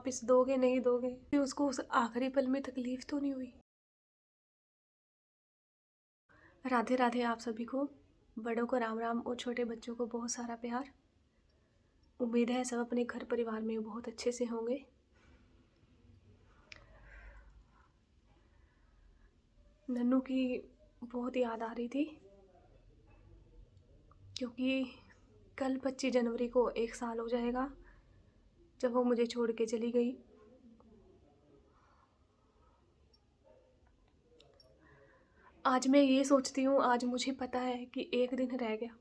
वापस दोगे नहीं दोगे, फिर उसको उस आखिरी पल में तकलीफ तो नहीं हुई। राधे राधे आप सभी को, बड़ों को राम राम और छोटे बच्चों को बहुत सारा प्यार। उम्मीद है सब अपने घर परिवार में बहुत अच्छे से होंगे। नन्नू की बहुत याद आ रही थी, क्योंकि कल 25 जनवरी को 1 साल हो जाएगा जब वो मुझे छोड़ के चली गई। आज मैं ये सोचती हूँ, आज मुझे पता है कि एक दिन रह गया।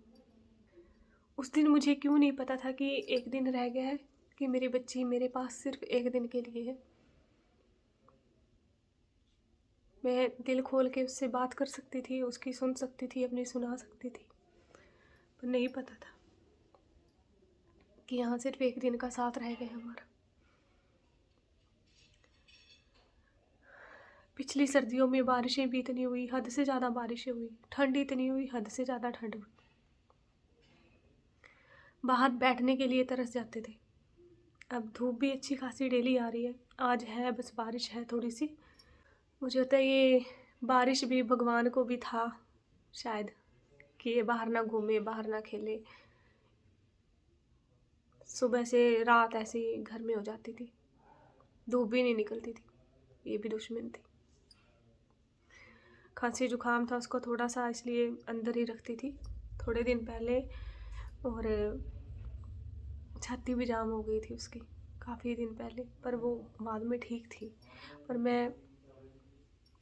उस दिन मुझे क्यों नहीं पता था कि एक दिन रह गया है, कि मेरी बच्ची मेरे पास सिर्फ एक दिन के लिए है। मैं दिल खोल के उससे बात कर सकती थी, उसकी सुन सकती थी, अपनी सुना सकती थी, पर नहीं पता था कि यहाँ सिर्फ एक दिन का साथ रह गया हमारा। पिछली सर्दियों में बारिशें भी इतनी हुई, हद से ज़्यादा बारिशें हुई, ठंड इतनी हुई, हद से ज़्यादा ठंड हुई। बाहर बैठने के लिए तरस जाते थे। अब धूप भी अच्छी खासी डेली आ रही है, आज है बस बारिश है थोड़ी सी। मुझे होता है ये बारिश भी भगवान को भी था शायद, कि ये बाहर ना घूमे, बाहर ना खेले। सुबह से रात ऐसे ही घर में हो जाती थी, धूप भी नहीं निकलती थी, ये भी दुश्मन थी। खांसी जुकाम था उसको थोड़ा सा, इसलिए अंदर ही रखती थी थोड़े दिन पहले, और छाती भी जाम हो गई थी उसकी काफ़ी दिन पहले, पर वो बाद में ठीक थी। पर मैं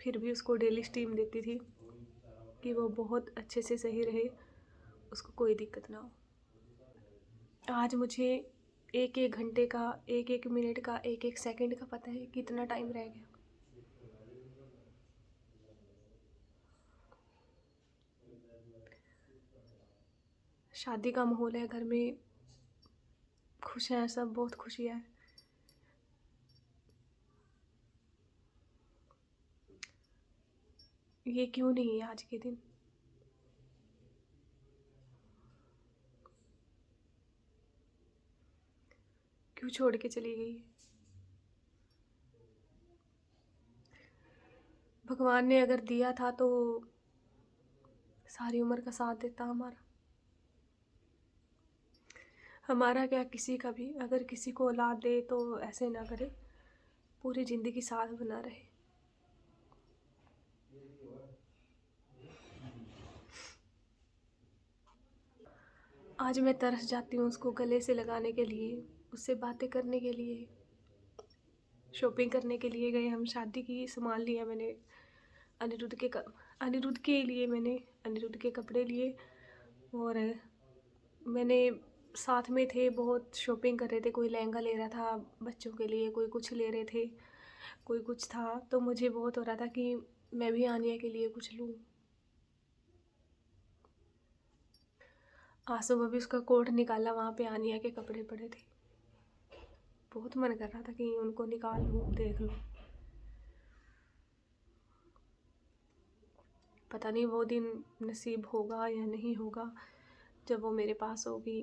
फिर भी उसको डेली स्टीम देती थी कि वो बहुत अच्छे से सही रहे, उसको कोई दिक्कत ना हो। आज मुझे एक एक घंटे का, एक एक मिनट का, एक एक सेकंड का पता है कितना टाइम रह गया। शादी का माहौल है घर में, खुश हैं सब, बहुत खुशी है। ये क्यों नहीं है आज के दिन? क्यों छोड़ के चली गई? भगवान ने अगर दिया था तो सारी उम्र का साथ देता हमारा। हमारा क्या, किसी का भी अगर किसी को औलाद दे तो ऐसे ना करे, पूरी ज़िंदगी साथ बना रहे। आज मैं तरस जाती हूँ उसको गले से लगाने के लिए, उससे बातें करने के लिए। शॉपिंग करने के लिए गए हम, शादी की सामान लिया मैंने, अनिरुद्ध के लिए मैंने अनिरुद्ध के कपड़े लिए, और मैंने साथ में थे, बहुत शॉपिंग कर रहे थे। कोई लहंगा ले रहा था बच्चों के लिए, कोई कुछ ले रहे थे, कोई कुछ था। तो मुझे बहुत हो रहा था कि मैं भी आनिया के लिए कुछ लूँ। आज सुबह भी उसका कोट निकाला, वहाँ पे आनिया के कपड़े पड़े थे। बहुत मन कर रहा था कि उनको निकाल लूँ, देख लूँ। पता नहीं वो दिन नसीब होगा या नहीं होगा, जब वो मेरे पास होगी,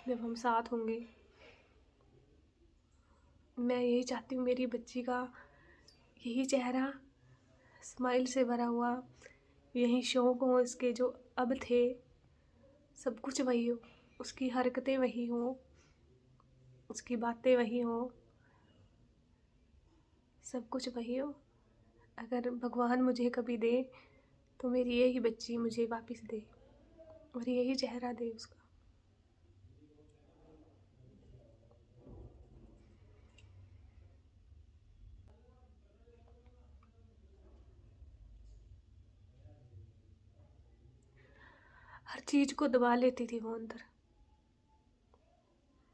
जब हम साथ होंगे। मैं यही चाहती हूँ मेरी बच्ची का यही चेहरा स्माइल से भरा हुआ, यही शौक़ हो इसके जो अब थे, सब कुछ वही हो, उसकी हरकतें वही हों, उसकी बातें वही हों, सब कुछ वही हो। अगर भगवान मुझे कभी दे तो मेरी यही बच्ची मुझे वापस दे, और यही चेहरा दे उसका। हर चीज़ को दबा लेती थी वो अंदर।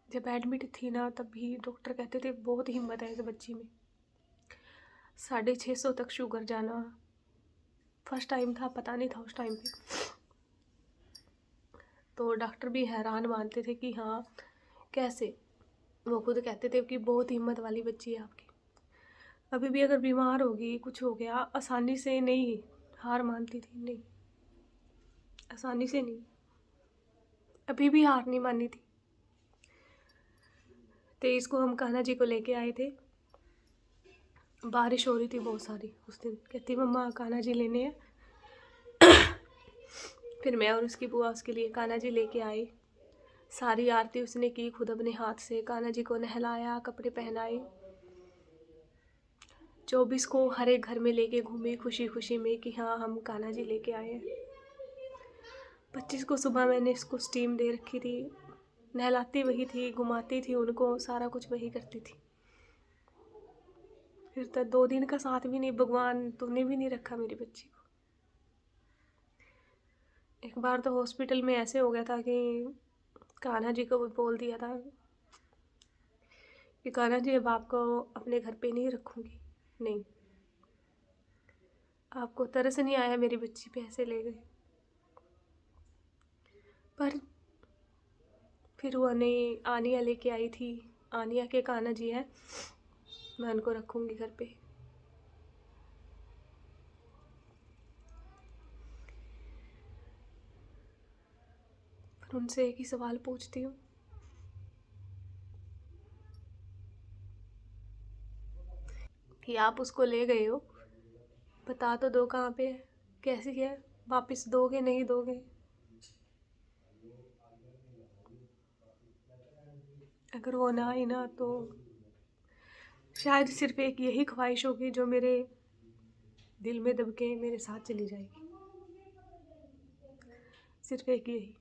जब एडमिट थी ना, तब भी डॉक्टर कहते थे बहुत हिम्मत है इस बच्ची में। 650 तक शुगर जाना, फर्स्ट टाइम था, पता नहीं था उस टाइम पे। तो डॉक्टर भी हैरान मानते थे कि हाँ कैसे। वो खुद कहते थे कि बहुत हिम्मत वाली बच्ची है आपकी। अभी भी अगर बीमार होगी, कुछ हो गया, आसानी से नहीं हार मानती थी, नहीं आसानी से नहीं, अभी भी हार नहीं मानी थी। 23 को हम कान्हा जी को लेके आए थे। बारिश हो रही थी बहुत सारी उस दिन। कहती मम्मा कान्हा जी लेने हैं। फिर मैं और उसकी बुआ उसके लिए कान्हा जी लेके आई। सारी आरती उसने की खुद अपने हाथ से। कान्हा जी को नहलाया, कपड़े पहनाए। 24 को हर एक घर में लेके घूमी खुशी खुशी में कि हाँ हम कान्हा जी लेके आए हैं। 25 को सुबह मैंने इसको स्टीम दे रखी थी। नहलाती वही थी, घुमाती थी उनको, सारा कुछ वही करती थी। फिर तो 2 दिन का साथ भी नहीं, भगवान तूने भी नहीं रखा मेरी बच्ची को। एक बार तो हॉस्पिटल में ऐसे हो गया था कि कान्हा जी को बोल दिया था कि कान्हा जी अब आपको अपने घर पे नहीं रखूँगी। नहीं, आपको तरस नहीं आया मेरी बच्ची पे, ऐसे ले गए। पर फिर वो नहीं, आनिया लेके आई थी। आनिया के कान्हा जी हैं, मैं उनको रखूँगी घर पे। पर उनसे एक ही सवाल पूछती हूँ कि आप उसको ले गए हो, बता तो दो कहाँ पे है, कैसी है, वापस दोगे नहीं दोगे? अगर वो ना आई ना तो शायद सिर्फ एक यही ख्वाहिश होगी जो मेरे दिल में दब के मेरे साथ चली जाएगी। सिर्फ एक यही।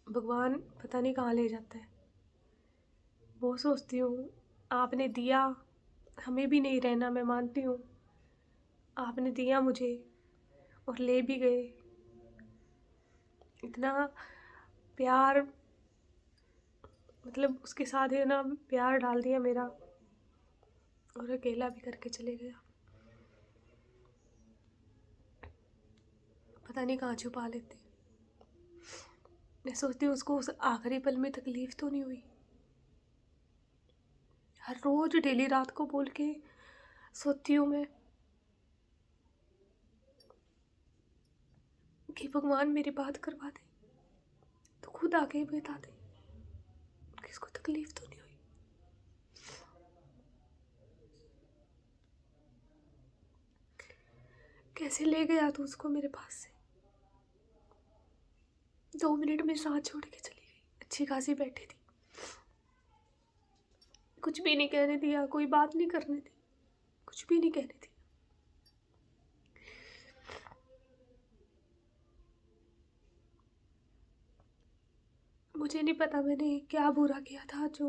भगवान पता नहीं कहाँ ले जाता है। वो सोचती हूँ आपने दिया, हमें भी नहीं रहना, मैं मानती हूँ। आपने दिया मुझे और ले भी गए। इतना प्यार, मतलब उसके साथ है ना, प्यार डाल दिया मेरा, और अकेला भी करके चले गया। पता नहीं कहाँ छुपा लेते। मैं सोचती हूँ उसको उस आखिरी पल में तकलीफ तो नहीं हुई। हर रोज डेली रात को बोल के सोचती हूँ मैं कि भगवान मेरी बात करवा दे, तो खुद आके बता दे किसको तकलीफ तो नहीं हुई। कैसे ले गया तू उसको मेरे पास से? 2 मिनट में साथ छोड़ के चली गई। अच्छी खासी बैठी थी, कुछ भी नहीं कहने दिया, कोई बात नहीं करने दी, कुछ भी नहीं कहने दी। मुझे नहीं पता मैंने क्या बुरा किया था जो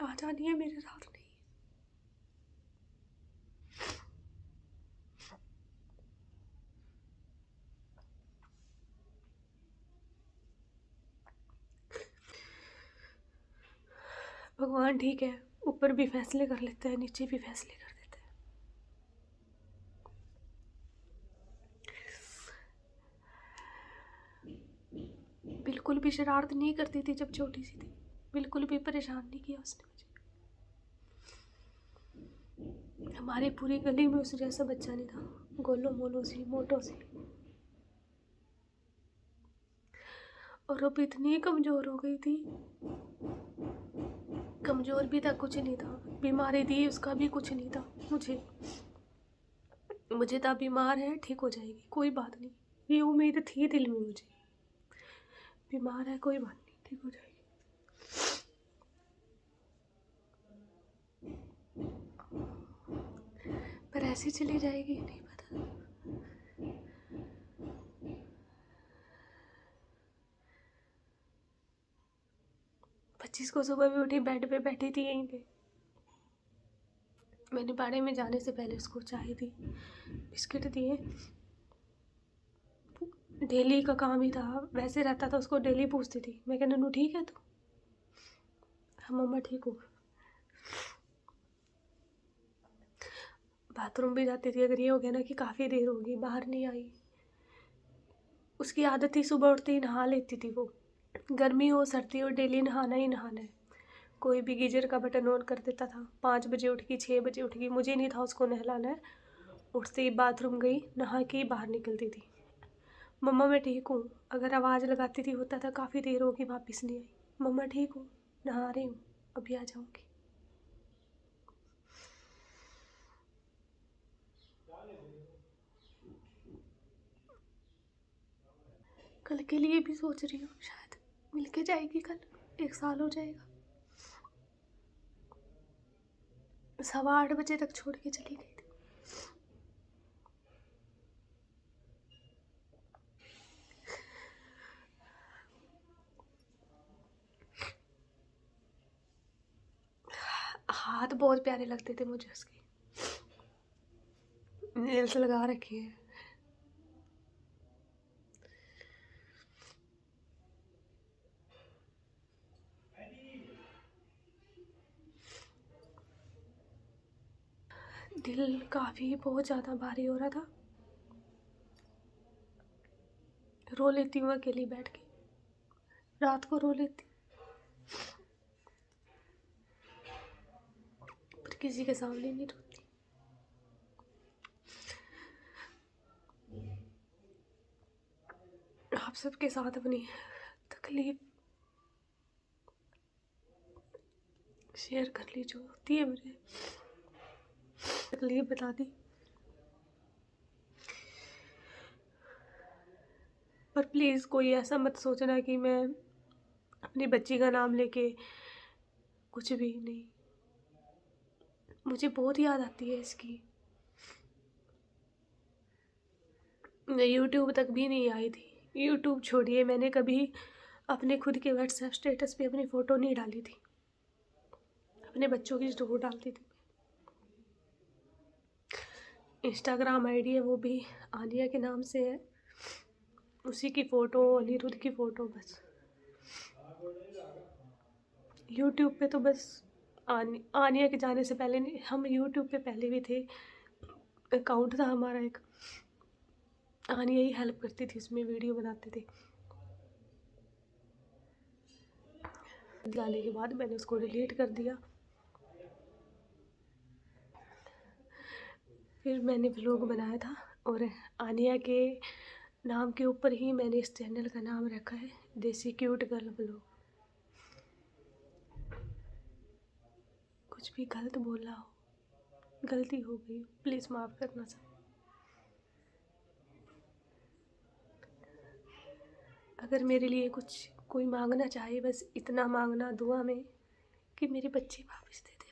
आज आनी है मेरे साथ नहीं। भगवान ठीक है, ऊपर भी फैसले कर लेते हैं, नीचे भी फैसले कर देते हैं। बिल्कुल भी शरारत नहीं करती थी जब छोटी सी थी, बिल्कुल भी परेशान नहीं किया उसने मुझे। हमारी पूरी गली में उस जैसा बच्चा नहीं था, गोलो मोलो सी, मोटो सी। और अब इतनी कमज़ोर हो गई थी, कमज़ोर भी था, कुछ नहीं था। बीमारी थी उसका भी कुछ नहीं था। मुझे था बीमार है, ठीक हो जाएगी, कोई बात नहीं, ये उम्मीद थी दिल में मुझे। बीमार है, कोई बात नहीं, ठीक हो जाएगी। पर ऐसे चली जाएगी नहीं पता। 25 को सुबह भी उठी, बेड पे बैठी थी यहीं पे। मैंने बाड़े में जाने से पहले उसको चाय दी, बिस्किट दिए। डेली का काम ही था, वैसे रहता था, उसको डेली पूछती थी मैं कि नन्नू ठीक है तू? हाँ मम्मा ठीक हूँ। बाथरूम भी जाती थी, अगर ये हो गया ना कि काफ़ी देर होगी बाहर नहीं आई, उसकी आदत थी सुबह उठते ही नहा लेती थी वो। गर्मी हो सर्दी हो, डेली नहाना ही नहाना है। कोई भी गीजर का बटन ऑन कर देता था। 5 बजे उठ गई, 6 बजे उठ गई, मुझे नहीं था उसको नहलाना है। उठते ही बाथरूम गई, नहा के ही बाहर निकलती थी। मम्मा मैं ठीक हूँ, अगर आवाज़ लगाती थी होता था काफ़ी देर होगी वापस नहीं आई। मम्मा ठीक हूँ, नहा रही हूँ, अभी आ जाऊँगी। कल के लिए भी सोच रही हूँ, शायद मिल के जाएगी कल, 1 साल हो जाएगा। 8:15 तक छोड़ के चली गई थी। हाथ बहुत प्यारे लगते थे मुझे उसके, नेल्स लगा रखी है। दिल काफ़ी बहुत ज़्यादा भारी हो रहा था। रो लेती हूँ अकेली बैठ के, रात को रो लेती, पर किसी के सामने नहीं रोती। आप सबके साथ अपनी तकलीफ शेयर कर ली, जो होती है मुझे तकलीफ बता दी। पर प्लीज़ कोई ऐसा मत सोचना कि मैं अपनी बच्ची का नाम लेके कुछ भी नहीं। मुझे बहुत याद आती है इसकी। मैं यूट्यूब तक भी नहीं आई थी। यूट्यूब छोड़िए, मैंने कभी अपने खुद के व्हाट्सएप स्टेटस पे अपनी फ़ोटो नहीं डाली थी। अपने बच्चों की ज़रूर डालती थी। इंस्टाग्राम आईडी है वो भी आलिया के नाम से है, उसी की फ़ोटो, अनिरुद्ध की फ़ोटो बस। यूट्यूब पे तो बस आनिया के जाने से पहले नहीं, हम यूट्यूब पे पहले भी थे। अकाउंट था हमारा एक, आनिया ही हेल्प करती थी, उसमें वीडियो बनाते थे। जाने के बाद मैंने उसको डिलीट कर दिया। फिर मैंने व्लॉग बनाया था और आनिया के नाम के ऊपर ही मैंने इस चैनल का नाम रखा है, देसी क्यूट गर्ल व्लॉग। कुछ भी गलत बोला हो, गलती हो गई, प्लीज़ माफ़ करना सर। अगर मेरे लिए कुछ कोई मांगना चाहे, बस इतना मांगना दुआ में कि मेरे बच्चे वापस दे दे।